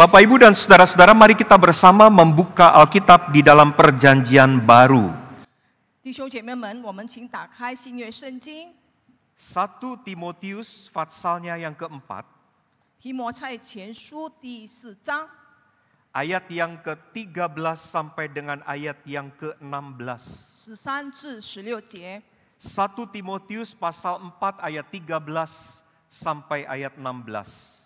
Bapak, Ibu, dan saudara-saudara, mari kita bersama membuka Alkitab di dalam Perjanjian Baru. 弟兄姐妹们，我们请打开新约圣经 1 Timotius Fatsalnya yang keempat, 提摩太前书第4章 ayat yang ke-13 sampai dengan ayat yang ke-16. 13至16节。 1 Timotius pasal 4 ayat 13 sampai ayat 16.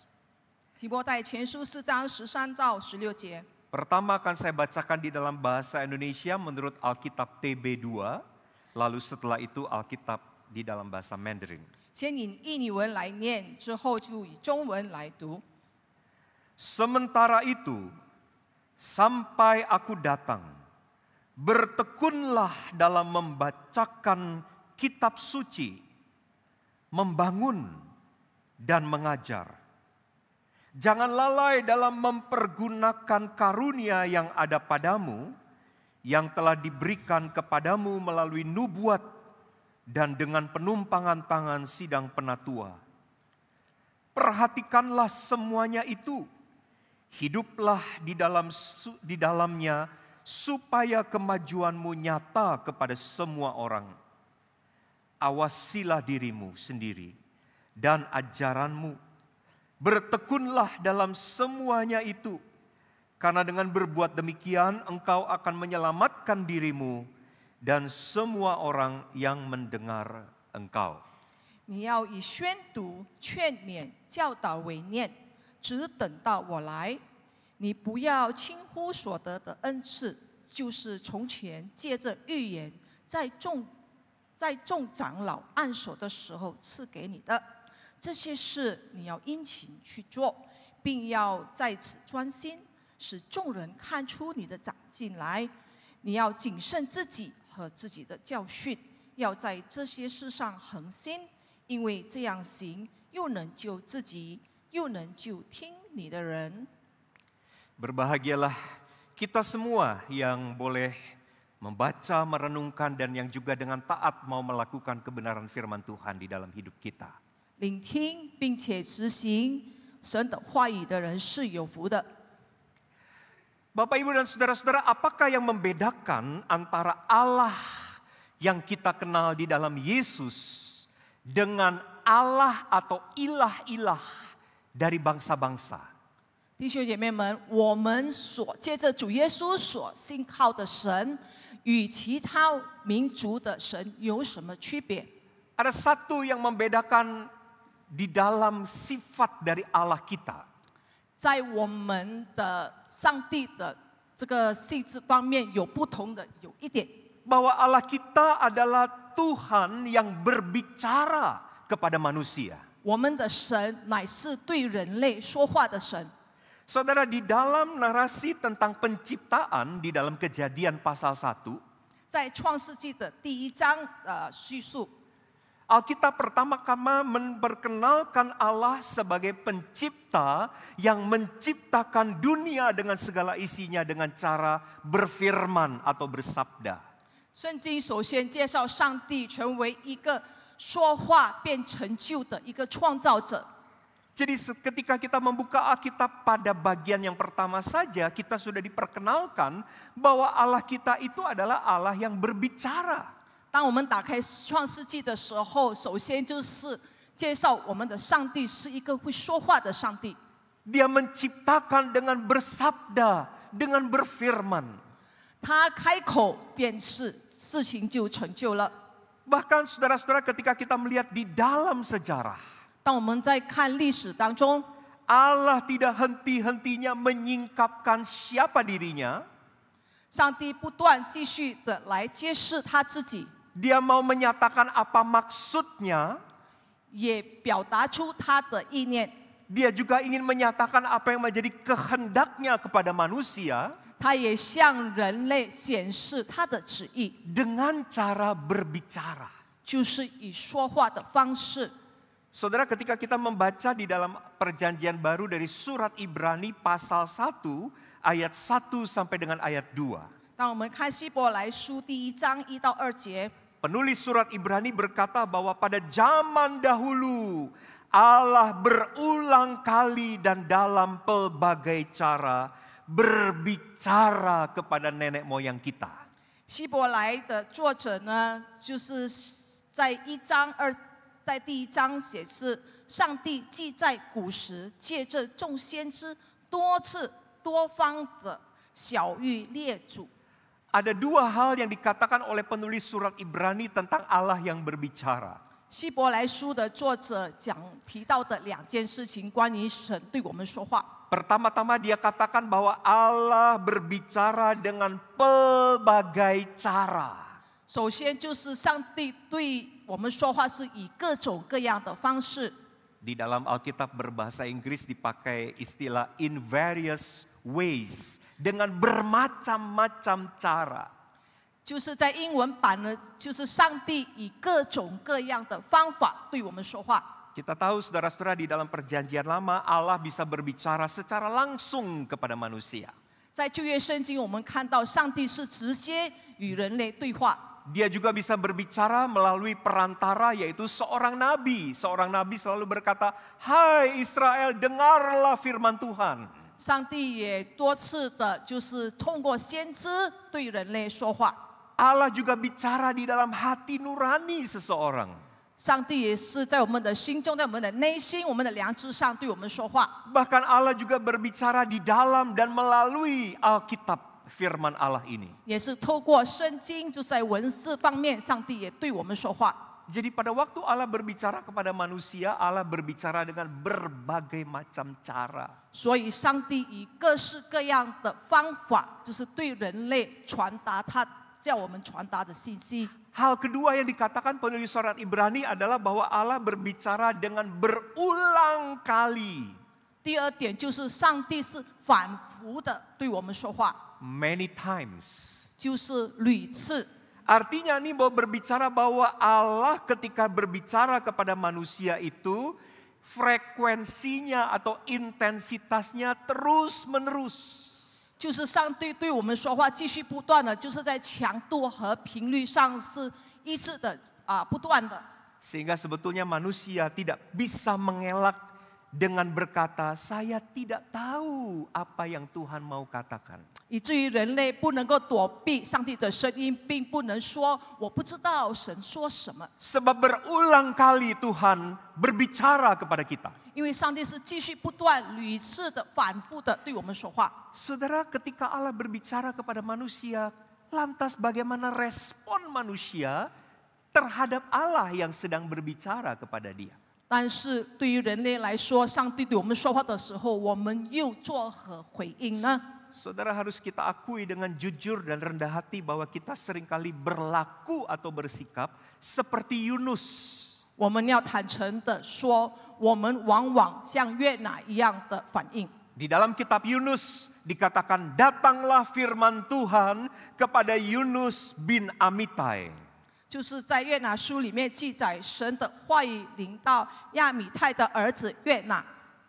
提摩太前书4章13到16节。 Pertama akan saya bacakan di dalam bahasa Indonesia menurut Alkitab TB2, lalu setelah itu Alkitab di dalam bahasa Mandarin. 先以印尼文来念，之后就以中文来读。 Sementara itu, sampai aku datang, bertekunlah dalam membacakan kitab suci, membangun dan mengajar. Jangan lalai dalam mempergunakan karunia yang ada padamu, yang telah diberikan kepadamu melalui nubuat dan dengan penumpangan tangan sidang penatua. Perhatikanlah semuanya itu, hiduplah di dalamnya supaya kemajuanmu nyata kepada semua orang. Awasilah dirimu sendiri dan ajaranmu. Bertekunlah dalam semuanya itu, karena dengan berbuat demikian engkau akan menyelamatkan dirimu dan semua orang yang mendengar engkau. 你要以宣读、劝勉、教导为念，只等到我来。你不要轻忽所得的恩赐，就是从前借着预言，在众长老按手的时候赐给你的。这些事你要殷勤去做，并要在此专心，使众人看出你的长进来。你要谨慎自己和自己的教训，要在这些事上恒心，因为这样行，又能救自己，又能救听你的人。 Berbahagialah kita semua yang boleh membaca, merenungkan, dan yang juga dengan taat mau melakukan kebenaran firman Tuhan di dalam hidup kita. 聆听并且执行神的话语的人是有福的。 Bapak, Ibu, dan saudara-saudara, apakah yang membedakan antara Allah yang kita kenal di dalam Yesus dengan Allah atau ilah-ilah dari bangsa-bangsa? 弟兄姐妹们，我们所借着主耶稣所信靠的神，与其他民族的神有什么区别？ Ada satu yang membedakan di dalam sifat dari Allah kita. 在我们的上帝的这个性质方面有不同的，有一点， Bahwa Allah kita adalah Tuhan yang berbicara kepada manusia. 我们的神乃是对人类说话的神。 Saudara, di dalam narasi tentang penciptaan di dalam Kejadian pasal 1, 在创世纪的第1章叙述， Alkitab pertama-kali memperkenalkan Allah sebagai pencipta yang menciptakan dunia dengan segala isinya dengan cara berfirman atau bersabda. 圣经首先介绍上帝成为一个说话变成就的一个创造者。 Jadi ketika kita membuka Alkitab pada bagian yang pertama saja, kita sudah diperkenalkan bahwa Allah kita itu adalah Allah yang berbicara. 当我们打开创世纪的时候，首先就是介绍我们的上帝是一个会说话的上帝。 Dia menciptakan dengan bersabda, dengan berfirman. 他开口便是事情就成就了。 Bahkan saudara-saudara, ketika kita melihat di dalam sejarah, 当我们在看历史当中， Allah tidak henti-hentinya menyingkapkan siapa dirinya. 上帝不断继续的来揭示他自己， Dia mau menyatakan apa maksudnya. 也表达出他的意念。 Dia juga ingin menyatakan apa yang menjadi kehendaknya kepada manusia. 他也向人类显示他的旨意， Dengan cara berbicara. 就是以说话的方式。 Saudara, ketika kita membaca di dalam Perjanjian Baru dari surat Ibrani pasal 1 ayat 1 sampai dengan ayat 2. 当我们看希伯来书第1章1到2节， Penulis surat Ibrani berkata bahwa pada zaman dahulu Allah berulang kali dan dalam pelbagai cara berbicara kepada nenek moyang kita. 希伯来的作者呢，就是在第一章写是上帝既在古时借着众先知多次多方的晓谕列祖。 Ada dua hal yang dikatakan oleh penulis surat Ibrani tentang Allah yang berbicara. 希伯来书的作者提到的两件事情，关于神对我们说话。 Pertama-tama dia katakan bahwa Allah berbicara dengan pelbagai cara. 首先就是上帝对我们说话是以各种各样的方式。 Di dalam Alkitab berbahasa Inggris dipakai istilah in various ways, dengan bermacam-macam cara. 就是在英文版呢，就是上帝以各种各样的方法对我们说话。 Kita tahu saudara-saudara di dalam perjanjian lama Allah bisa berbicara secara langsung kepada manusia. 在旧约圣经，我们看到上帝是直接与人类对话。 Dia juga bisa berbicara melalui perantara yaitu seorang nabi. Seorang nabi selalu berkata, "Hai Israel, dengarlah firman Tuhan." 上帝也多次的，就是通过先知对人类说话。 Allah juga bicara di dalam hati nurani seseorang. 上帝也是在我们的心中，在我们的内心、我们的良知上对我们说话。 Bahkan Allah juga berbicara di dalam dan melalui Alkitab firman Allah ini. 也是透过圣经，就在文字方面，上帝也对我们说话。 Jadi pada waktu Allah berbicara kepada manusia, Allah berbicara dengan berbagai macam cara. 所以，上帝以各式各样的方法，就是对人类传达他叫我们传达的信息。 Hal kedua yang dikatakan penulis surat Ibrani adalah bahwa Allah berbicara dengan berulang kali. 第二点就是上帝是反复的对我们说话， Many times. 就是屡次。 Artinya nih bahwa berbicara bahwa Allah ketika berbicara kepada manusia itu frekuensinya atau intensitasnya terus menerus. 就是上帝对我们说话，继续不断的，就是在强度和频率上是一致的不断的。 Sehingga sebetulnya manusia tidak bisa mengelak dengan berkata, saya tidak tahu apa yang Tuhan mau katakan. 以至于人类不能够躲避上帝的声音，并不能说我不知道神说什么。 Sebab berulang kali Tuhan berbicara kepada kita. 因为上帝是继续不断、屡次的、反复的对我们说话。 Saudara, ketika Allah berbicara kepada manusia, lantas bagaimana respon manusia terhadap Allah yang sedang berbicara kepada dia? 但是对于人类来说，上帝对我们说话的时候，我们又作何回应呢？ Saudara, harus kita akui dengan jujur dan rendah hati bahwa kita seringkali berlaku atau bersikap seperti Yunus. 我们要坦诚的说，我们往往像约拿一样的反应。 Di dalam kitab Yunus dikatakan, datanglah firman Tuhan kepada Yunus bin Amitai. 就是在约拿书里面记载，神的话语临到亚米太的儿子约拿。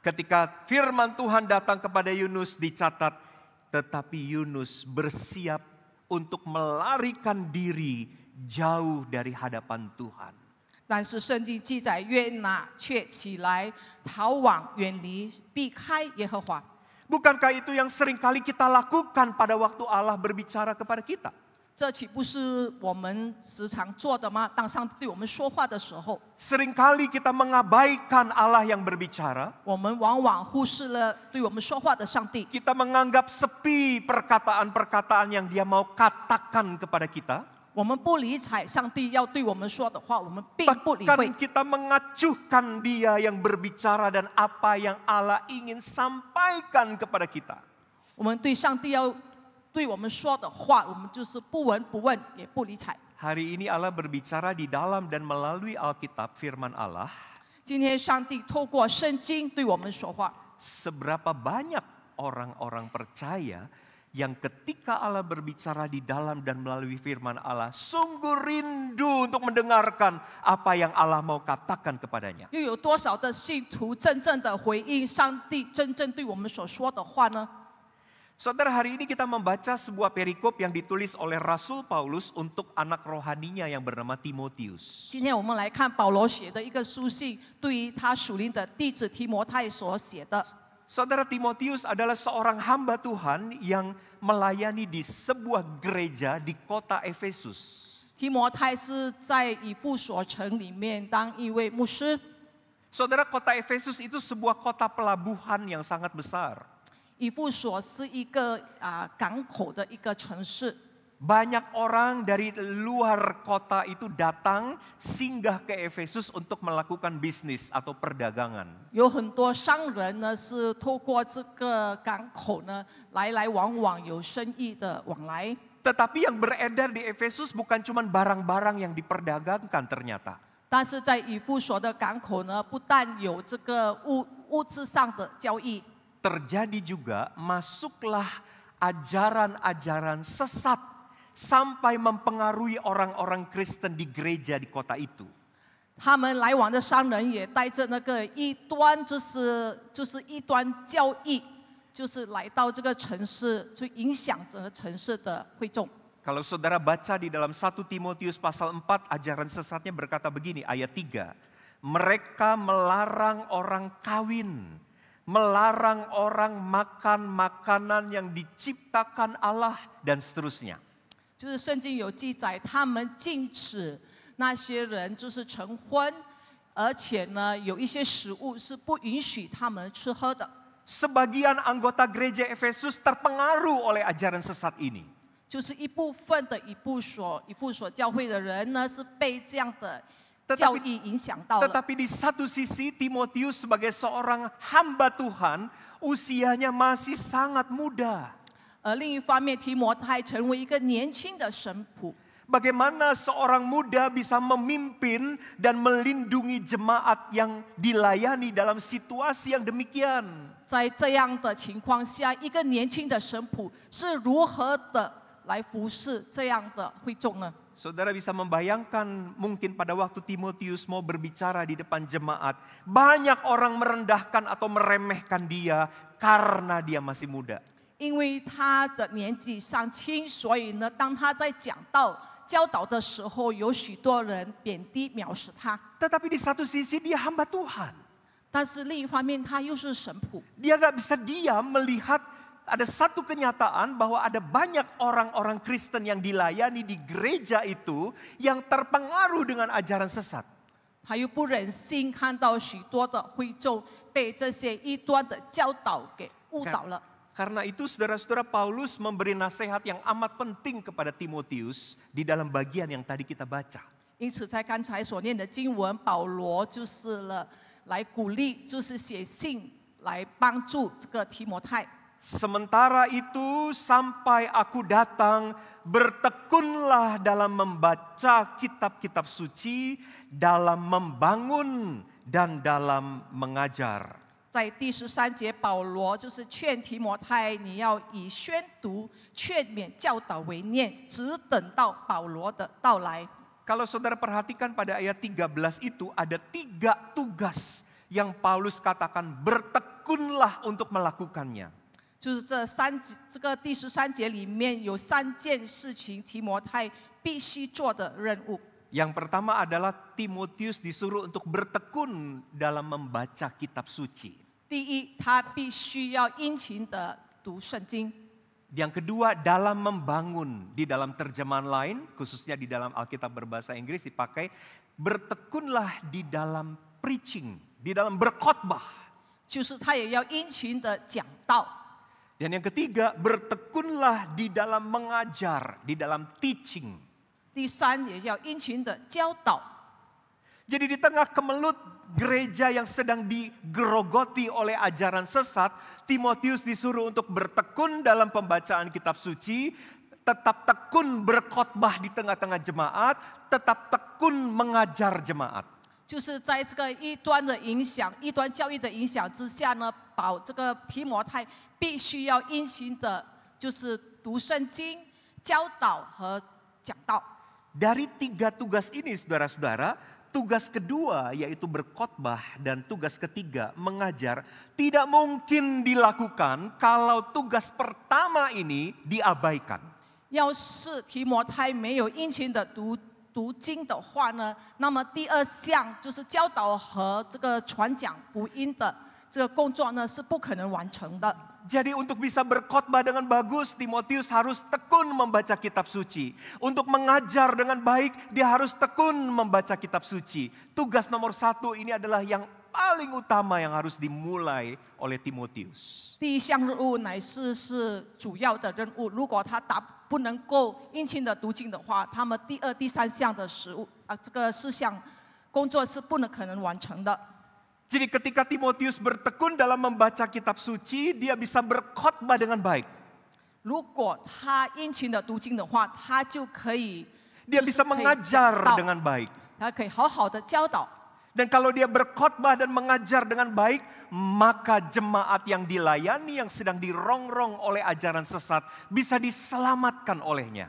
Ketika firman Tuhan datang kepada Yunus dicatat, tetapi Yunus bersiap untuk melarikan diri jauh dari hadapan Tuhan. 但是圣经记载，约拿却起来逃往远离，避开耶和华。 Bukankah itu yang seringkali kita lakukan pada waktu Allah berbicara kepada kita? 这岂不是我们时常做的吗？当上帝对我们说话的时候， Seringkali kita mengabaikan Allah yang berbicara. 我们往往忽视了对我们说话的上帝。 Kita menganggap sepi perkataan-perkataan yang Dia mau katakan kepada kita. 我们不理睬上帝要对我们说的话，我们并不理会。 Bahkan kita mengacuhkan Dia yang berbicara dan apa yang Allah ingin sampaikan kepada kita. 我们对上帝要对我们说的话，我们就是不闻不问，也不理睬。 Hari ini Allah berbicara di dalam dan melalui Alkitab firman Allah. 今天上帝透过圣经对我们说话。 Seberapa banyak orang-orang percaya yang ketika Allah berbicara di dalam dan melalui firman Allah sungguh rindu untuk mendengarkan apa yang Allah mau katakan kepadanya. 又有多少的信徒真正的回应上帝真正对我们所说的话呢？ Saudara, hari ini kita membaca sebuah perikop yang ditulis oleh Rasul Paulus untuk anak rohaninya yang bernama Timotius. 今天我们来看保罗写的一个书信，对于他属灵的弟子提摩太所写的。 Saudara, Timotius adalah seorang hamba Tuhan yang melayani di sebuah gereja di kota Efesus. 提摩太是在以弗所城里面当一位牧师。 Saudara, kota Efesus itu sebuah kota pelabuhan yang sangat besar. 以弗所是一个港口的一个城市， Banyak orang dari luar kota itu datang singgah ke Efesus untuk melakukan bisnis atau perdagangan. 有很多商人呢是透过这个港口呢来来往往有生意的往来。 Tetapi yang beredar di Efesus bukan cuma barang-barang yang diperdagangkan ternyata. 但是在以弗所的港口呢，不但有这个物质上的交易， Terjadi juga masuklah ajaran-ajaran sesat sampai mempengaruhi orang-orang Kristen di gereja di kota itu. 他们来往的商人也带着那个异端，就是异端教义，就是来到这个城市，去影响整个城市的会众。 Kalau saudara baca di dalam 1 Timotius pasal 4, ajaran sesatnya berkata begini, ayat 3. Mereka melarang orang kawin, melarang orang makan makanan yang diciptakan Allah, dan seterusnya. 就是圣经有记载，他们禁止那些人就是成婚，而且呢，有一些食物是不允许他们吃喝的。 Sebagian anggota gereja Efesus terpengaruh oleh ajaran sesat ini. 就是一部分的以弗所教会的人呢，是被这样的教义影响到了。 Tetapi di satu sisi Timotius sebagai seorang hamba Tuhan, usianya masih sangat muda. 而另一方面，提摩太成为一个年轻的神仆。 Bagaimana seorang muda bisa memimpin dan melindungi jemaat yang dilayani dalam situasi yang demikian? 在这样的情况下，一个年轻的神仆是如何的来服侍这样的会众呢？ Saudara bisa membayangkan mungkin pada waktu Timotius mau berbicara di depan jemaat, banyak orang merendahkan atau meremehkan dia karena dia masih muda. 因为他的年纪尚轻，所以呢，当他在教导的时候，有许多人贬低藐视他。 Tetapi di satu sisi dia hamba Tuhan. 但是另一方面，他又是神仆， Dia gak bisa diam melihat ada satu kenyataan bahwa ada banyak orang-orang Kristen yang dilayani di gereja itu yang terpengaruh dengan ajaran sesat. 他又不忍心看到许多的会众被这些异端的教导给误导了。 Karena itu saudara-saudara, Paulus memberi nasihat yang amat penting kepada Timotius di dalam bagian yang tadi kita baca. 因此，在刚才所念的经文，保罗就是来鼓励，就是写信来帮助这个提摩太。 Sementara itu sampai aku datang, bertekunlah dalam membaca kitab-kitab suci, dalam membangun dan dalam mengajar. 在第13节，保罗就是劝提摩太，你要以宣读、劝勉、教导为念，只等到保罗的到来。 Kalau saudara perhatikan pada ayat 13 itu ada 3 tugas yang Paulus katakan bertekunlah untuk melakukannya. 就是这个第13节里面有3件事情，提摩太必须做的任务。 Yang pertama adalah Timotius disuruh untuk bertekun dalam membaca kitab suci. 第一，他必须要殷勤的读圣经。 Yang kedua, dalam membangun. Di dalam terjemahan lain, khususnya di dalam Alkitab berbahasa Inggris dipakai, bertekunlah di dalam preaching, di dalam berkhotbah. 就是他也要殷勤的讲道。 Dan yang ketiga, bertekunlah di dalam mengajar, di dalam teaching. 第三，也要殷勤的教导。 Jadi di tengah kemelut gereja yang sedang digerogoti oleh ajaran sesat, Timotius disuruh untuk bertekun dalam pembacaan kitab suci, tetap tekun berkhotbah di tengah-tengah jemaat, tetap tekun mengajar jemaat. 就是在这个异端的影响、异端教义的影响之下呢，这个提摩太必须要殷勤的，就是读圣经、教导和讲道。 Dari 3 tugas ini saudara-saudara, tugas kedua yaitu berkhotbah dan tugas ketiga mengajar tidak mungkin dilakukan kalau tugas pertama ini diabaikan. 要是提摩太没有殷勤的读经的话呢，那么第二项就是教导和这个传讲福音的这个工作呢是不可能完成的。 Jadi untuk bisa berkhotbah dengan bagus, Timotius harus tekun membaca kitab suci. Untuk mengajar dengan baik, dia harus tekun membaca kitab suci. Tugas nomor 1 ini adalah yang paling utama yang harus dimulai oleh Timotius. 第一项任务乃是主要的任务，如果他不能够殷勤的读经的话，他们第二、第三项的这个事项工作是不可能完成的。 Jadi ketika Timotius bertekun dalam membaca kitab suci, dia bisa berkhotbah dengan baik. 如果他殷勤的读经的话，他就可以 Dia bisa mengajar dengan baik. 他可以好好的教导。 Dan kalau dia berkhotbah dan mengajar dengan baik, maka jemaat yang dilayani yang sedang dirongrong oleh ajaran sesat bisa diselamatkan olehnya.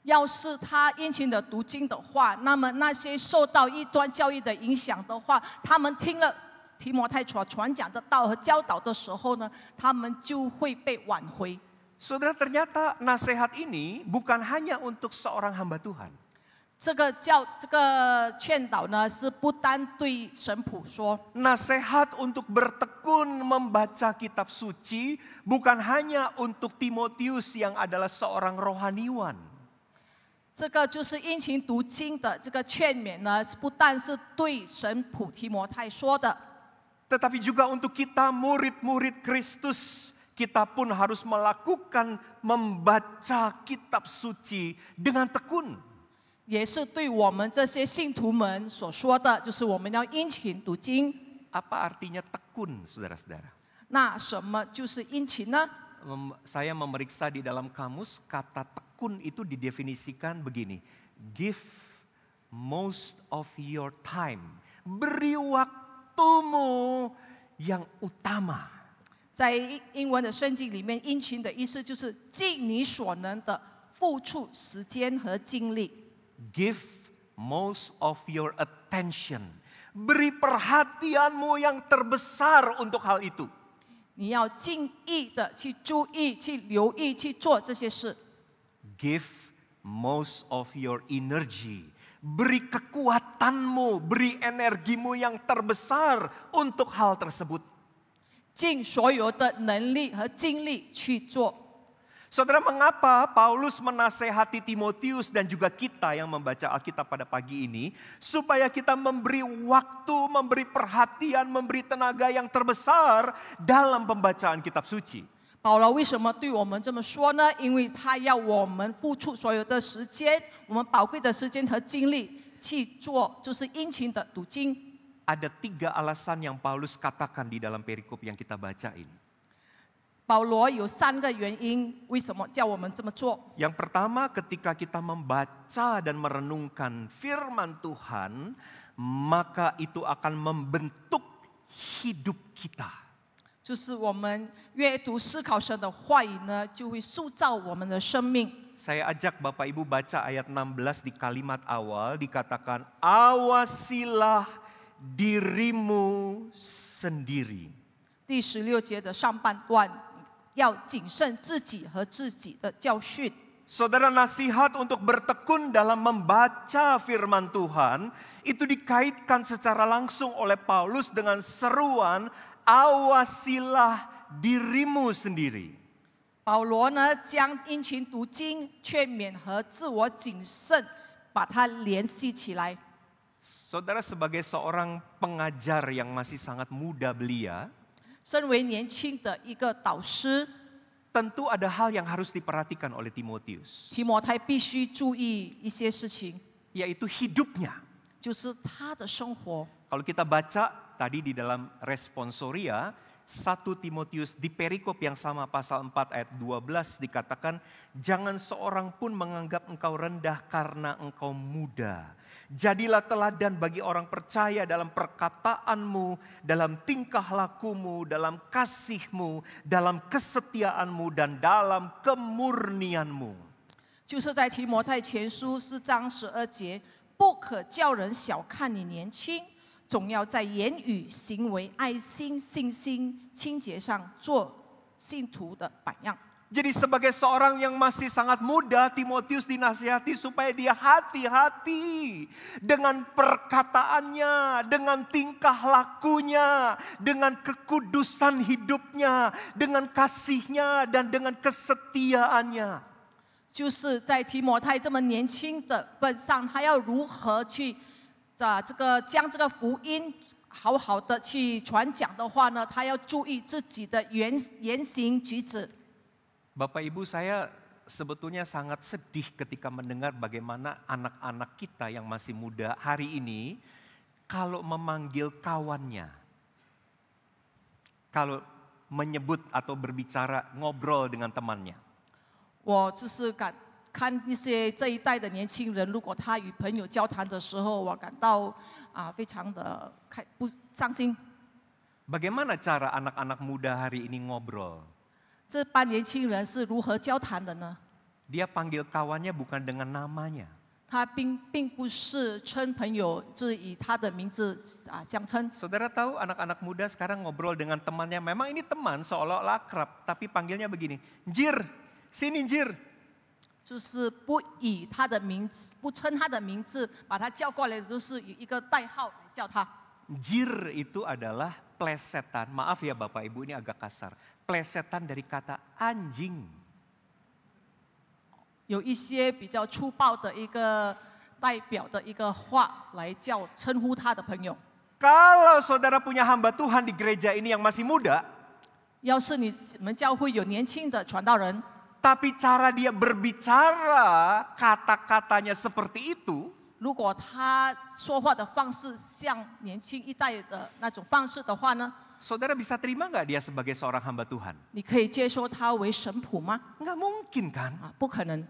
要是他殷勤的读经的话，那么那些受到异端教义的影响的话，他们听了提摩太所传讲的道和教导的时候呢，他们就会被挽回。 Saudara, ternyata nasihat ini bukan hanya untuk seorang hamba Tuhan. 这个劝导呢，是不单对神仆说， Nasihat untuk bertekun membaca kitab suci bukan hanya untuk Timotius yang adalah seorang rohaniwan. 这个就是殷勤读经的这个劝勉呢，不但是对神仆提摩太说的， Tetapi juga untuk kita murid-murid Kristus, kita pun harus melakukan membaca kitab suci dengan tekun. 也是对我们这些信徒们所说的，就是我们要殷勤读经。 Apa artinya tekun, saudara-saudara? 那什么就是殷勤呢？ Saya memeriksa di dalam kamus, kata tekun itu didefinisikan begini. Give most of your time. Beri waktumu yang utama. 在英文的圣经里面，殷勤的意思就是尽你所能的付出时间和精力。 Give most of your attention. Beri perhatianmu yang terbesar untuk hal itu. 你要尽意的去注意、去留意、去做这些事。 Give most of your energy. Beri kekuatanmu, beri energimu yang terbesar untuk hal tersebut. 尽所有的能力和精力去做。 Saudara, mengapa Paulus menasehati Timotius dan juga kita yang membaca Alkitab pada pagi ini, supaya kita memberi waktu, memberi perhatian, memberi tenaga yang terbesar dalam pembacaan kitab suci. 保罗为什么对我们这么说呢？因为他要我们付出所有的时间，我们宝贵的时间和精力去做，就是殷勤的读经。 Ada 3 alasan yang Paulus katakan di dalam perikop yang kita baca ini. 保罗有3个原因，为什么叫我们这么做？ Yang pertama, ketika kita membaca dan merenungkan firman Tuhan, maka itu akan membentuk hidup kita. 就是我们阅读思考神的话语呢，就会塑造我们的生命。 Saya ajak Bapak Ibu baca ayat 16 di kalimat awal, dikatakan awasilah dirimu sendiri. 第16节的上半段，要谨慎自己和自己的教训。 Saudara, nasihat untuk bertekun dalam membaca firman Tuhan itu dikaitkan secara langsung oleh Paulus dengan seruan awasilah dirimu sendiri. 保罗呢，将殷勤读经、劝勉和自我谨慎，把它联系起来。 Saudara, sebagai seorang pengajar yang masih sangat muda belia, 身为年轻的一个导师， tentu ada hal yang harus diperhatikan oleh Timotius, 提摩太必须注意一些事情， yaitu hidupnya. 就是他的生活。 Kalau kita baca tadi di dalam responsoria, 1 Timotius di perikop yang sama pasal 4 ayat 12 dikatakan, jangan seorang pun menganggap engkau rendah karena engkau muda. Jadilah teladan bagi orang percaya dalam perkataanmu, dalam tingkah lakumu, dalam kasihmu, dalam kesetiaanmu, dan dalam kemurnianmu. 就是在提摩太前书4章12节，不可叫人小看你年轻，总要在言语、行为、爱心、信心、清洁上做信徒的榜样。 Jadi sebagai seorang yang masih sangat muda, Timotius dinasihati supaya dia hati-hati dengan perkataannya, dengan tingkah lakunya, dengan kekudusan hidupnya, dengan kasihnya dan dengan kesetiaannya. 就是在提摩太这么年轻的份上，他要如何去将这个福音好好的去传讲的话呢？他要注意自己的言行举止。 Bapak Ibu, saya sebetulnya sangat sedih ketika mendengar bagaimana anak-anak kita yang masih muda hari ini kalau memanggil kawannya, kalau menyebut atau berbicara ngobrol dengan temannya. 我就是看一些这一代的年轻人，如果他与朋友交谈的时候，我感到非常的不伤心。 Bagaimana cara anak-anak muda hari ini ngobrol? 这班年轻人是如何交谈的呢？ Dia panggil kawannya bukan dengan namanya. 他并不是称朋友，就是以他的名字相称。 Saudara tahu anak-anak muda sekarang ngobrol dengan temannya, memang ini teman seolah-olah akrab, tapi panggilnya begini, Jir, sini Jir. 就是不以他的名字，不称他的名字，把他叫过来，就是以一个代号来叫他。 Jir itu adalah plesetan, maaf ya Bapak Ibu ini agak kasar, plesetan dari kata anjing. 有一些比较粗暴的一个代表的一个话来称呼他的朋友。 Kalau saudara punya hamba Tuhan di gereja ini yang masih muda, 要是你们教会有年轻的传道人， tapi cara dia berbicara, kata-katanya seperti itu, 如果他说话的方式像年轻一代的那种方式的话呢， saudara bisa terima nggak dia sebagai seorang hamba Tuhan? 你可以接受他为神仆吗？ Nggak mungkin kan? 不可能。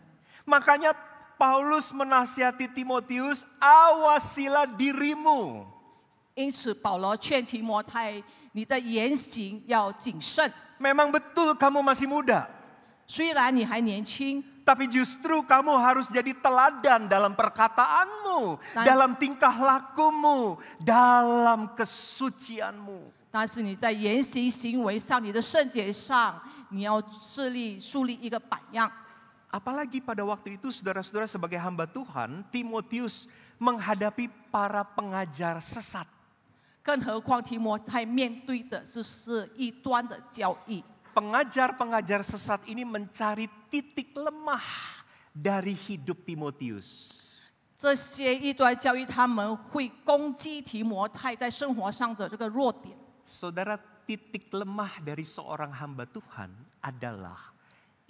Makanya Paulus menasihati Timotius, awasilah dirimu. 因此保罗劝提摩太，你的言行要谨慎。 Memang betul kamu masih muda, 虽然你还年轻， tapi justru kamu harus jadi teladan dalam perkataanmu, dalam tingkah lakumu, dalam kesucianmu. 但是你在言行行为上，你的圣洁上，你要树立一个榜样。 Apalagi pada waktu itu saudara-saudara sebagai hamba Tuhan, Timotius menghadapi para pengajar sesat. 更何况提摩太面对的就是异端的教义。 Pengajar-pengajar sesat ini mencari titik lemah dari hidup Timotius. 这些异端教义，他们会攻击提摩太在生活上的这个弱点。 Saudara, titik lemah dari seorang hamba Tuhan adalah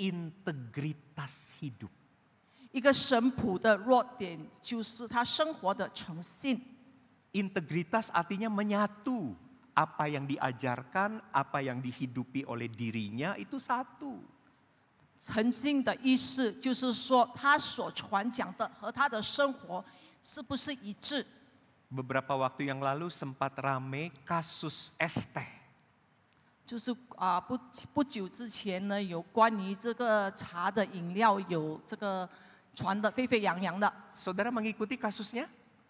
integritas hidup. 一个神仆的弱点就是他生活的诚信。 Integritas artinya menyatu. Apa yang diajarkan, apa yang dihidupi oleh dirinya itu satu. 诚信的意思就是说，他所传讲的和他的生活是不是一致？ Beberapa waktu yang lalu sempat rame kasus es teh. 就是不久之前呢，有关于这个茶的饮料有这个传得沸沸扬扬的。 Saudara mengikuti kasusnya?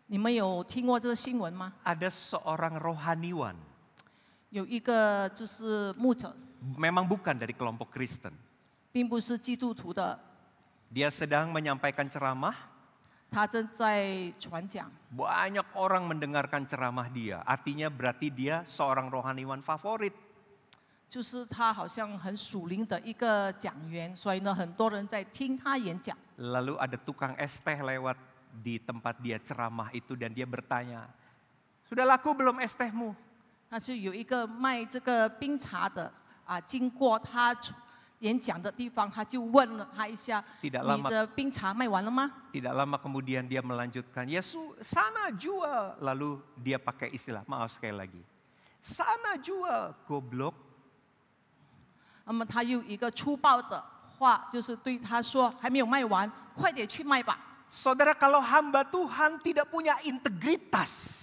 你们有听过这个新闻吗？ Ada seorang rohaniwan. 有一个就是牧者， Memang bukan dari kelompok Kristen. 并不是基督徒的， Dia sedang menyampaikan ceramah. 他正在传讲。 Banyak orang mendengarkan ceramah dia. Artinya berarti dia seorang rohaniwan favorit. 就是他好像很属灵的一个讲员，所以呢，很多人在听他演讲。 Lalu ada tukang es teh lewat di tempat dia ceramah itu dan dia bertanya, sudah laku belum es tehmu? 但是有一个卖这个冰茶的经过他演讲的地方，他就问了他一下：“你的冰茶卖完了吗？” Tidak lama kemudian dia melanjutkan, ya sana jual. Lalu dia pakai istilah, maaf sekali lagi, sana jual, goblok. 那么他用一个粗暴的话，就是对他说：“还没有卖完，快点去卖吧。” Saudara, kalau hamba Tuhan tidak punya integritas,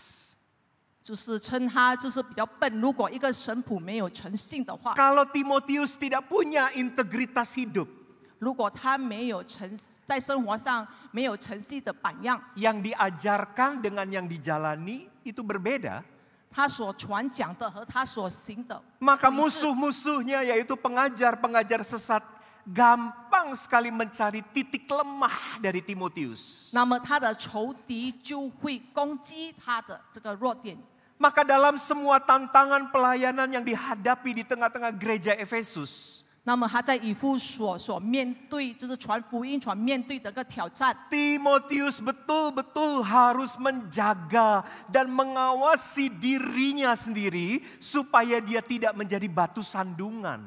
就是称他就是比较笨。如果一个神仆没有诚信的话， kalau Timotius tidak punya integritas hidup, 如果他没有在生活上没有诚信的榜样， yang diajarkan dengan yang dijalani itu berbeda, 他所传讲的和他所行的， maka musuh-musuhnya yaitu pengajar-pengajar sesat gampang sekali mencari titik lemah dari Timotius. 那么他的仇敌就会攻击他的这个弱点。 Maka dalam semua tantangan pelayanan yang dihadapi di tengah-tengah gereja Efesus, 那么他在以弗所面对就是传福音面对的一个挑战， Timotius betul-betul harus menjaga dan mengawasi dirinya sendiri supaya dia tidak menjadi batu sandungan.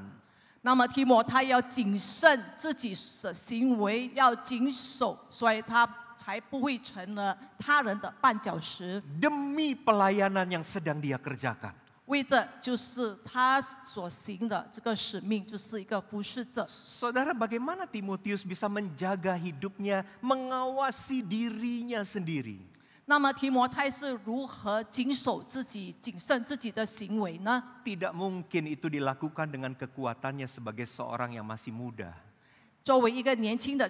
那么提摩太要谨慎自己的行为，要谨守，所以他才不会成了他人的绊脚石。 Demi pelayanan yang sedang dia kerjakan. 为的就是他所行的这个使命，就是一个服侍者。 Saudara, bagaimana Timotius bisa menjaga hidupnya, mengawasi dirinya sendiri? 那么提摩太是如何谨守自己、谨慎自己的行为呢？ Tidak mungkin itu dilakukan dengan kekuatannya sebagai seorang yang masih muda. 作为一个年轻的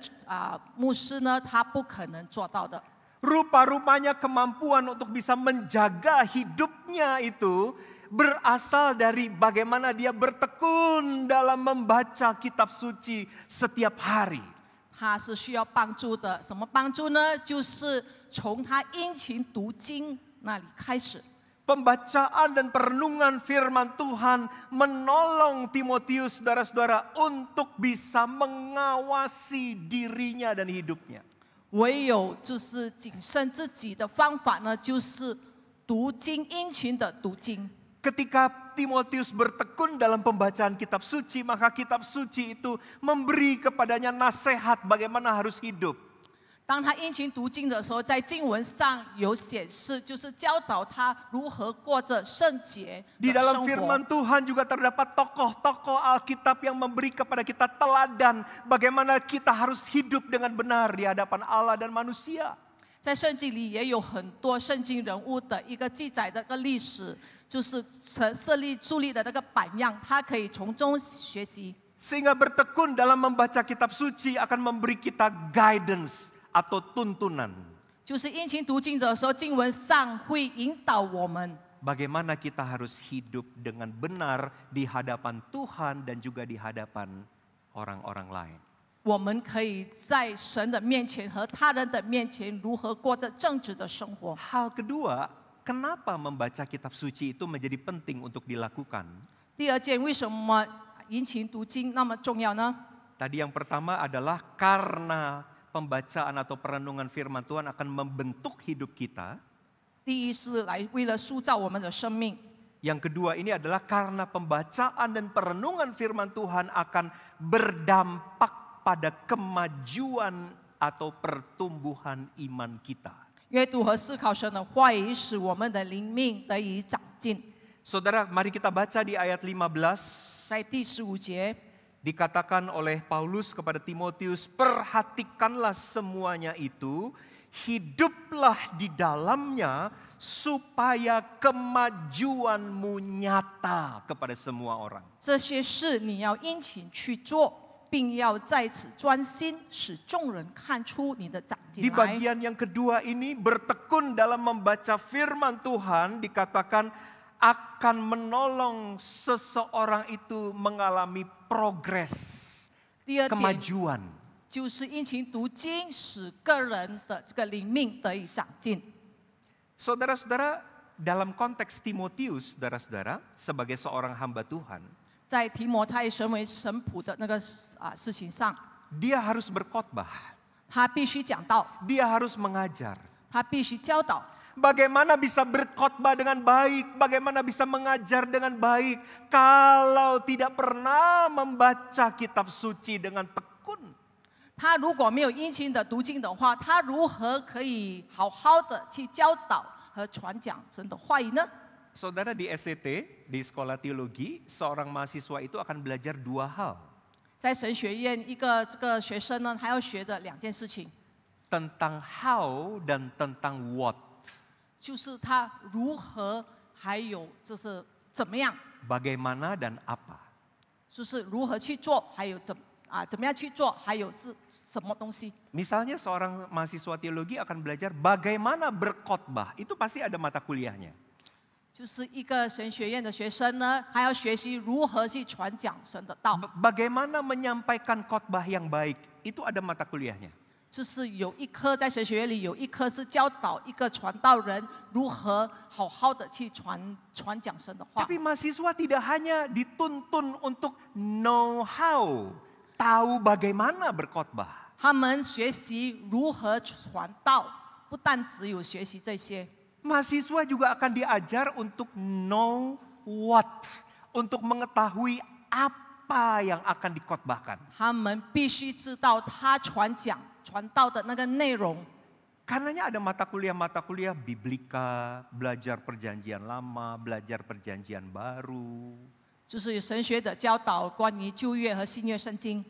牧师呢，他不可能做到的。 Rupa-rupanya kemampuan untuk bisa menjaga hidupnya itu berasal dari bagaimana dia bertekun dalam membaca kitab suci setiap hari. 他是需要帮助的，什么帮助呢？就是从他殷勤读经那里开始。 Pembacaan dan perenungan firman Tuhan menolong Timotius, saudara-saudara, untuk bisa mengawasi dirinya dan hidupnya. 唯有就是谨慎自己的方法呢，就是读经，殷勤的读经。 Ketika Timotius bertekun dalam pembacaan kitab suci, maka kitab suci itu memberi kepadanya nasihat bagaimana harus hidup. 当他殷勤读经的时候，在经文上有显示，就是教导他如何过着圣洁 Di 的 dalam 生 firman 活。 Tuhan juga terdapat tokoh-tokoh Alkitab yang memberi kepada kita teladan bagaimana kita harus hidup dengan benar di hadapan Allah dan manusia. 在圣经里也有很多圣经人物的一个记载的一个历史，就是树立的那个榜样，他可以从中学习。 Sehingga bertekun dalam membaca kitab suci akan memberi kita guidance atau tuntunan. 就是殷勤读经的时候，经文上会引导我们， Bagaimana kita harus hidup dengan benar di hadapan Tuhan dan juga di hadapan orang-orang lain. 我们可以在神的面前和他人的面前如何过着正直的生活。 Hal kedua, kenapa membaca kitab suci itu menjadi penting untuk dilakukan? 第二件，为什么殷勤读经那么重要呢？ Tadi yang pertama adalah karena pembacaan atau perenungan firman Tuhan akan membentuk hidup kita. 第一是为了塑造我们的生命。 Yang kedua ini adalah karena pembacaan dan perenungan firman Tuhan akan berdampak pada kemajuan atau pertumbuhan iman kita. 阅读和思考神的话语，使我们的灵命得以长进。 Saudara, mari kita baca di ayat 15. 在第15节， Dikatakan oleh Paulus kepada Timotius, perhatikanlah semuanya itu, hiduplah di dalamnya supaya kemajuanmu nyata kepada semua orang. 这些事你要殷勤去做，并要在此专心，使众人看出你的长进 Di 来。 bagian yang kedua ini bertekun dalam membaca firman Tuhan dikatakan akan menolong seseorang itu mengalami progres, 第二点 kemajuan. 就是殷勤读经，使个人的这个灵命得以长进。 Saudara-saudara, dalam konteks Timotius, saudara-saudara, sebagai seorang hamba Tuhan, 在提摩太成为神仆的那个事情上， dia harus berkhotbah, 他必须讲道， dia harus mengajar. 他必须教导。 Bagaimana bisa berkhotbah dengan baik, bagaimana bisa mengajar dengan baik kalau tidak pernah membaca kitab suci dengan tekun. 他如果没有殷勤的读经的话，他如何可以好好的去教导和传讲神的话语呢？ Saudara, di SCT, di sekolah teologi, seorang mahasiswa itu akan belajar dua hal. 在神学院，这个学生呢，他要学的两件事情， Tentang how dan tentang what. 就是他如何，还有就是怎么样， Bagaimana dan apa. 就是如何去做，还有怎么样去做，还有是什么东西。 Misalnya seorang mahasiswa teologi akan belajar bagaimana berkhotbah, itu pasti ada mata kuliahnya. 就是一个神学院的学生呢，他要学习如何去传讲神的道， Bagaimana menyampaikan khotbah yang baik, itu ada mata kuliahnya. 就是有一科在神学院里有一科是教导一个传道人如何好好的去传讲神的话。 Tapi mahasiswa tidak hanya dituntun untuk know how, tahu bagaimana berkhotbah. 他们学习如何传道，不但只有学习这些， Mahasiswa juga akan diajar untuk know what, untuk mengetahui apa yang akan dikhotbahkan. 他们必须知道他传道的那个内容。 Karenanya ada mata kuliah biblika, belajar perjanjian lama, belajar perjanjian baru. 就是有神学的教导关于旧约和新约圣经，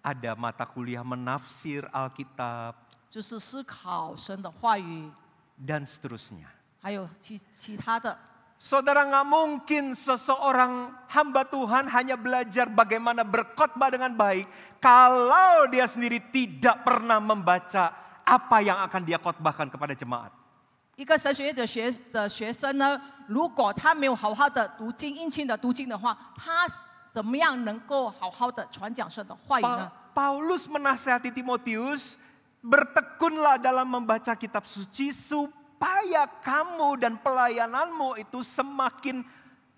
Ada mata kuliah menafsir Alkitab, 就是思考神的话语， dan seterusnya. 还有其他的。 Saudara, nggak mungkin seseorang hamba Tuhan hanya belajar bagaimana berkhotbah dengan baik kalau dia sendiri tidak pernah membaca apa yang akan dia khotbahkan kepada jemaat. 一个神学院的学生呢，如果他没有好好的读经、殷勤的读经的话，他怎么样能够好好的传讲神的话语呢？ Paulus menasihati Timotius, bertekunlah dalam membaca kitab suci supaya kamu dan pelayananmu itu semakin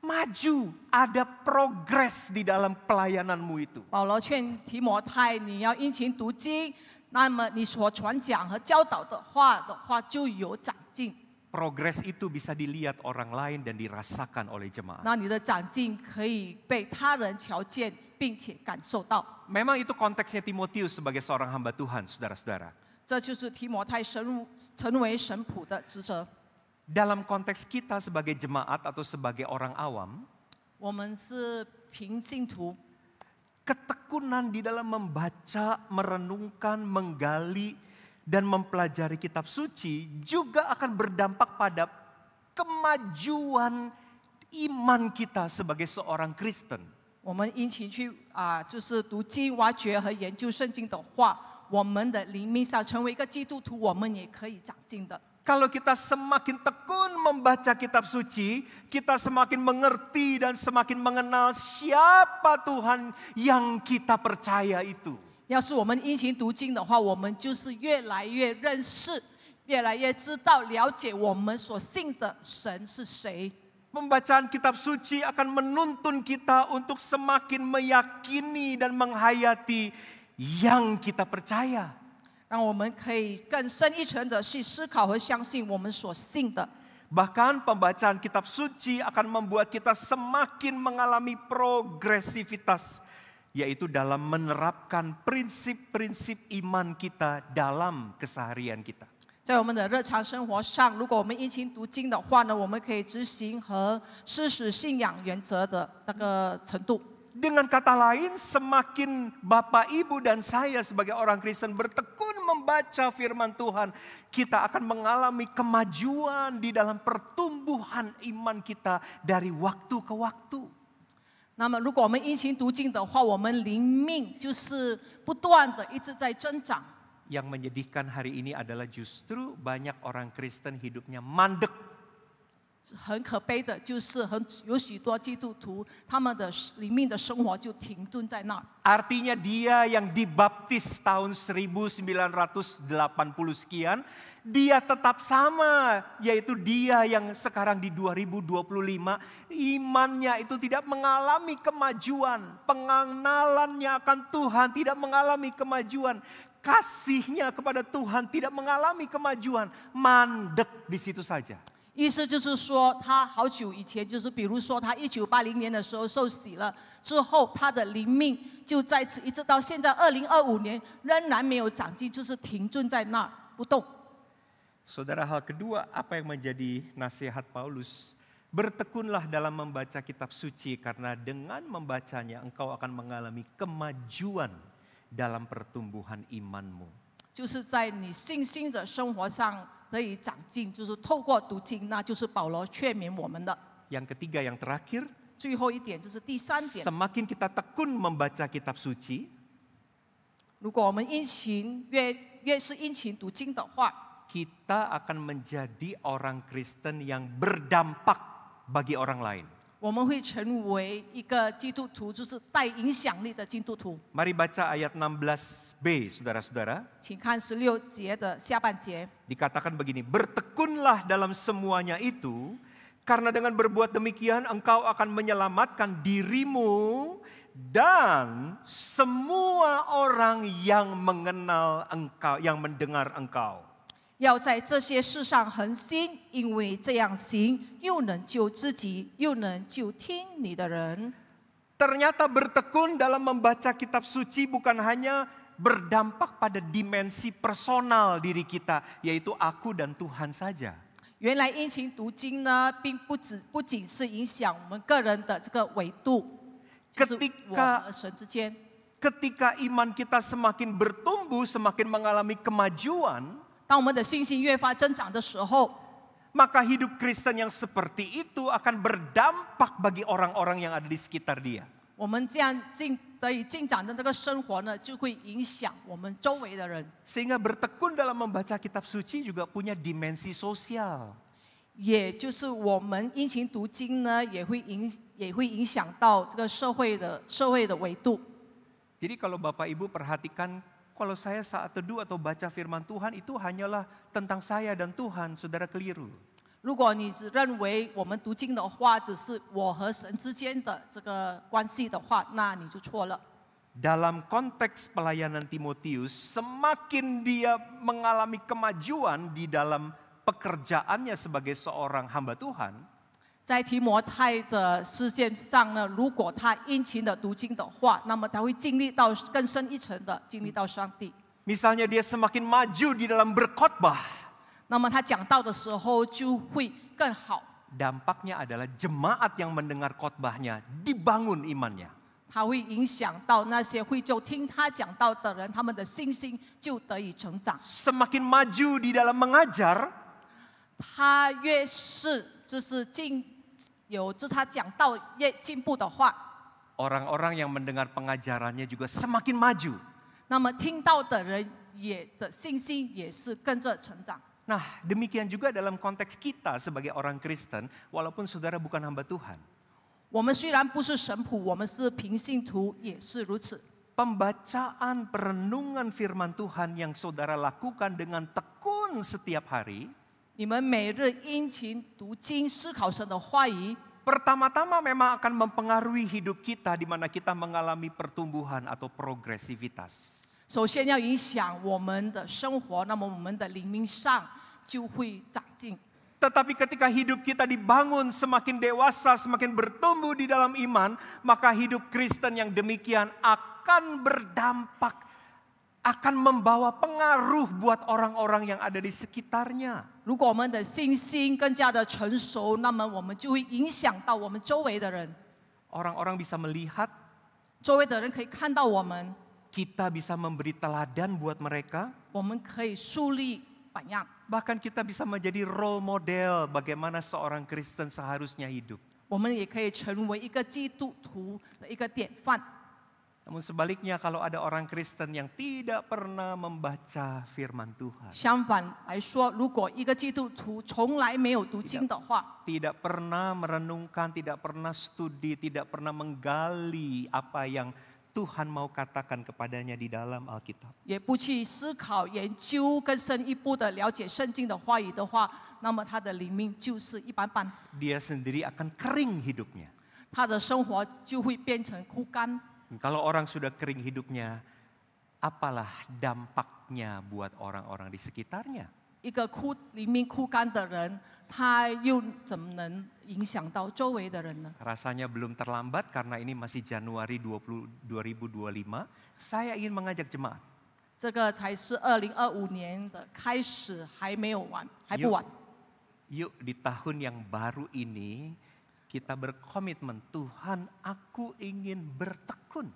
maju, ada progres di dalam pelayananmu itu. 保罗劝提摩太，你要殷勤读经，那么你所传讲和教导的话就有长进。 Progres itu bisa dilihat orang lain dan dirasakan oleh jemaat. 那你的长进可以被他人瞧见，并且感受到。 Memang itu konteksnya Timotius sebagai seorang hamba Tuhan, saudara-saudara. 这就是提摩太成为神仆的职责。 Dalam konteks kita sebagai jemaat atau sebagai orang awam, 我们是平信徒， ketekunan di dalam membaca, merenungkan, menggali, dan mempelajari kitab suci juga akan berdampak pada kemajuan iman kita sebagai seorang Kristen. 我们殷勤去就是读经、挖掘和研究圣经的话，我们的灵命上成为一个基督徒，我们也可以长进的。 Kalau kita semakin tekun membaca kitab suci, kita semakin mengerti dan semakin mengenal siapa Tuhan yang kita percaya itu. 要是我们殷勤读经的话，我们就是越来越认识，越来越知道、了解我们所信的神是谁。 Pembacaan kitab suci akan menuntun kita untuk semakin meyakini dan menghayati yang kita percaya. 让我们可以更深一层的去思考和相信我们所信的。 Bahkan pembacaan kitab suci akan membuat kita semakin mengalami progresivitas, yaitu dalam menerapkan prinsip-prinsip iman kita dalam keseharian kita. 在我们的日常生活上，如果我们殷勤读经的话呢，我们可以执行和施实信仰原则的那个程度。 Dengan kata lain, semakin Bapak, Ibu, dan saya sebagai orang Kristen bertekun membaca firman Tuhan, kita akan mengalami kemajuan di dalam pertumbuhan iman kita dari waktu ke waktu. 那么，如果我们殷勤读经的话，我们灵命就是不断的一直在增长。 Yang menyedihkan hari ini adalah justru banyak orang Kristen hidupnya mandek. 很可悲的就是有许多基督徒，他们的灵命的生活就停顿在那儿。 Artinya dia yang dibaptis tahun 1980 sekian, dia tetap sama, yaitu dia yang sekarang di 2025, imannya itu tidak mengalami kemajuan, pengenalannya akan Tuhan tidak mengalami kemajuan, kasihnya kepada Tuhan tidak mengalami kemajuan, mandek di situ saja. 意思就是说，他好久以前，就是比如说他1980年的时候受洗了之后，他的灵命就在此一直到现在2025年仍然没有长进，就是停顿在那儿不动。 Saudara, hal kedua apa yang menjadi nasihat Paulus? Bertekunlah dalam membaca kitab suci karena dengan membacanya engkau akan mengalami kemajuan dalam pertumbuhan imanmu. 就是在你信心的生活上得以长进，就是透过读经，那就是保罗劝勉我们的。 Yang ketiga, yang terakhir, 最后一点就是第三点， semakin kita tekun membaca kitab suci, 如果我们越是殷勤读经的话， kita akan menjadi orang Kristen yang berdampak bagi orang lain. 我们会成为一个基督徒，就是带影响力的基督徒。 Mari baca ayat 16b, saudara-saudara. 请看16节的下半节。 Dikatakan begini, bertekunlah dalam semuanya itu, karena dengan berbuat demikian engkau akan menyelamatkan dirimu dan semua orang yang mengenal engkau, yang mendengar engkau. 要在这些事上恒心，因为这样行，又能救自己，又能救听你的人。 Ternyata bertekun dalam membaca kitab suci bukan hanya berdampak pada dimensi personal diri kita, yaitu aku dan Tuhan saja. 原来殷勤读经呢，并不仅是影响我们个人的这个维度，就是我和神之间。 Ketika iman kita semakin bertumbuh, semakin mengalami kemajuan, 当我们的信心越发增长的时候， maka hidup Kristen yang seperti itu akan berdampak bagi orang-orang yang ada di sekitar dia. 我们这样得以进展的这个生活呢，就会影响我们周围的人。 Sehingga bertekun dalam membaca kitab suci juga punya dimensi sosial. 也就是我们殷勤读经呢，也会影响到这个社会的维度。 Jadi kalau Bapak Ibu perhatikan, kalau saya saat teduh atau baca firman Tuhan itu hanyalah tentang saya dan Tuhan, saudara keliru. 如果你只认为我们读经的话，只是我和神之间的这个关系的话，那你就错了。 Dalam konteks pelayanan Timotius, semakin dia mengalami kemajuan di dalam pekerjaannya sebagai seorang hamba Tuhan, 在提摩太的事件上呢，如果他殷勤的读经的话，那么他会经历到更深一层的经历到上帝。 misalnya dia semakin maju di dalam berkhotbah, 那么他讲道的时候就会更好， dampaknya adalah jemaat yang mendengar khotbahnya dibangun imannya. 他会影响到那些会就听他讲道的人，他们的信心就得以成长。 Semakin maju di dalam mengajar, 他越是就是他讲道越进步的话， orang-orang yang mendengar pengajarannya juga semakin maju. 那么听到的人的信心也是跟着成长。 Nah, demikian juga dalam konteks kita sebagai orang Kristen, walaupun saudara bukan hamba Tuhan. 我们虽然不是神仆，我们是平信徒，也是如此。 Pembacaan perenungan firman Tuhan yang saudara lakukan dengan tekun setiap hari, 你们每日殷勤读经，思考神的话语， pertama-tama memang akan mempengaruhi hidup kita di mana kita mengalami pertumbuhan atau progresivitas. 首先要影响我们的生活，那么我们的灵命上就会长进。 Tetapi ketika hidup kita dibangun semakin dewasa, semakin bertumbuh di dalam iman, maka hidup Kristen yang demikian akan berdampak, akan membawa pengaruh buat orang-orang yang ada di sekitarnya. 如果我们的信心更加的成熟，那么我们就会影响到我们周围的人。 Orang-orang bisa melihat, 周围的人可以看到我们， kita bisa memberi teladan buat mereka, 我们可以树立榜样， bahkan kita bisa menjadi role model bagaimana seorang Kristen seharusnya hidup. 我们也可以成为一个基督徒的一个典范。 Namun sebaliknya kalau ada orang Kristen yang tidak pernah membaca firman Tuhan, 相反来说，如果一个基督徒从来没有读经的话， tidak pernah merenungkan, tidak pernah studi, tidak pernah menggali apa yang Tuhan mau katakan kepadanya di dalam Alkitab, 也不去思考、研究更深一步的了解圣经的话语的话，那么他的灵命就是一般般， dia sendiri akan kering hidupnya. 他的生活就会变成枯干。 Kalau orang sudah kering hidupnya, apalah dampaknya buat orang-orang di sekitarnya? 一个灵命枯干的人，他又怎么能影响到周围的人呢？ Rasanya belum terlambat karena ini masih Januari 2025. Saya ingin mengajak jemaat. 这个才是2025年的开始，还没有完，还不晚。 Yuk di tahun yang baru ini kita berkomitmen, Tuhan aku ingin bertekun.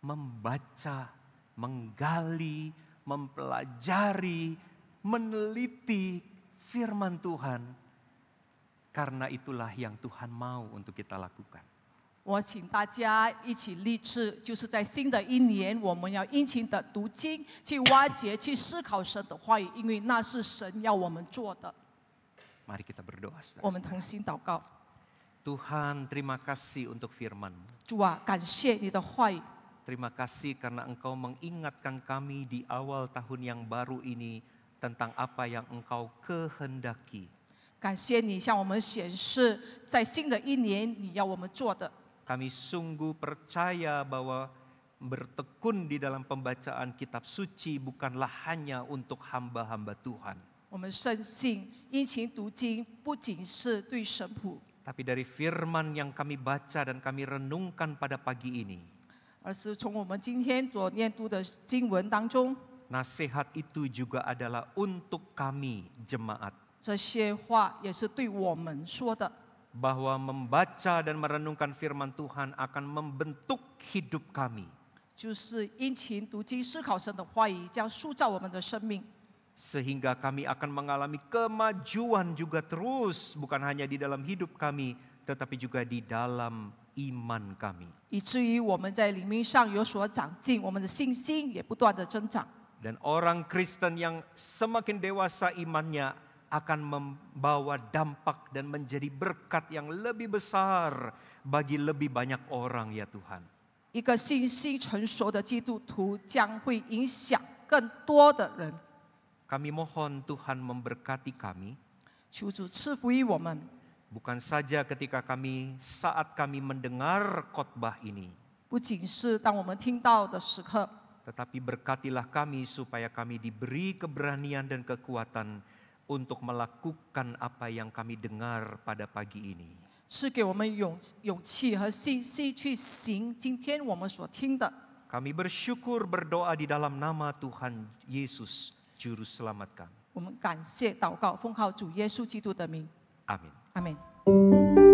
Membaca, menggali, mempelajari, meneliti firman Tuhan. Karena itulah yang Tuhan mau untuk kita lakukan. 我请大家一起立志，就是在新的一年，我们要殷勤的读经，去挖掘、去思考神的话语，因为那是神要我们做的。 Mari kita berdoa. 我们同心祷告。 Tuhan, terima kasih untuk firman. 主啊，感谢你的话语， Terima kasih karena Engkau mengingatkan kami di awal tahun yang baru ini tentang apa yang Engkau kehendaki. 感谢你向我们显示，在新的一年你要我们做的。 Kami sungguh percaya bahwa bertekun di dalam pembacaan kitab suci bukanlah hanya untuk hamba-hamba Tuhan. 我们深信，殷勤读经不仅是对神仆， Tapi dari firman yang kami baca dan kami renungkan pada pagi ini, 而是从我们今天所念读的经文当中， nasihat itu juga adalah untuk kami jemaat. 这些话也是对我们说的。 Bahwa membaca dan merenungkan firman Tuhan akan membentuk hidup kami. 就是殷勤读经、思考神的话语，将塑造我们的生命， Sehingga kami akan mengalami kemajuan juga terus, bukan hanya di dalam hidup kami, tetapi juga di dalam iman kami. 以至于我们在灵命上有所长进，我们的信心也不断的增长。 Dan orang Kristen yang semakin dewasa imannya akan membawa dampak dan menjadi berkat yang lebih besar bagi lebih banyak orang ya Tuhan. 一个信心成熟的基督徒将会影响更多的人。 Kami mohon Tuhan memberkati kami, 求主赐福于我们， bukan saja ketika saat kami mendengar khotbah ini, 不仅是当我们听到的时刻， tetapi berkatilah kami supaya kami diberi keberanian dan kekuatan untuk melakukan apa yang kami dengar pada pagi ini. 赐给我们勇气和信心去行今天我们所听的。 Kami bersyukur berdoa di dalam nama Tuhan Yesus, Juru Selamat kami. 我们感谢祷告，奉靠主耶稣基督的名， Amin. 阿门。